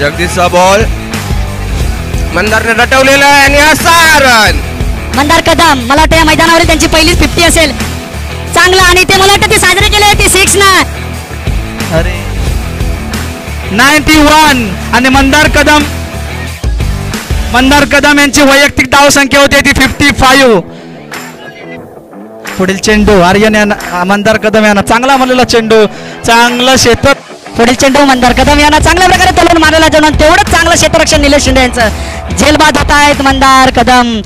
जगदीशचा ball मंदारने रटवलेला आहे आणि असा रन. मंदार कदम मला वाटतं या मैदानावर त्यांची पहिलीच 50 असेल. चांगलं आणि ते मला वाटतं ते साजरे केले ती 6 ना. अरे 91 आणि मंदार कदम यांची वैयक्तिक धाव संख्या होती ती 55. पुढील चेंडू आर्यन यांना मंदार कदम यांना चांगला मारलेला चेंडू, चांगलं क्षेत्र. पुढील चेंडू मंदार कदम यांना चांगल्या प्रकारे तोलून मारलेला चेंडू, तेवढंच चांगलं क्षेत्ररक्षण निलेश शिंदे यांचं. झेलबाद होत आहेत मंदार कदम.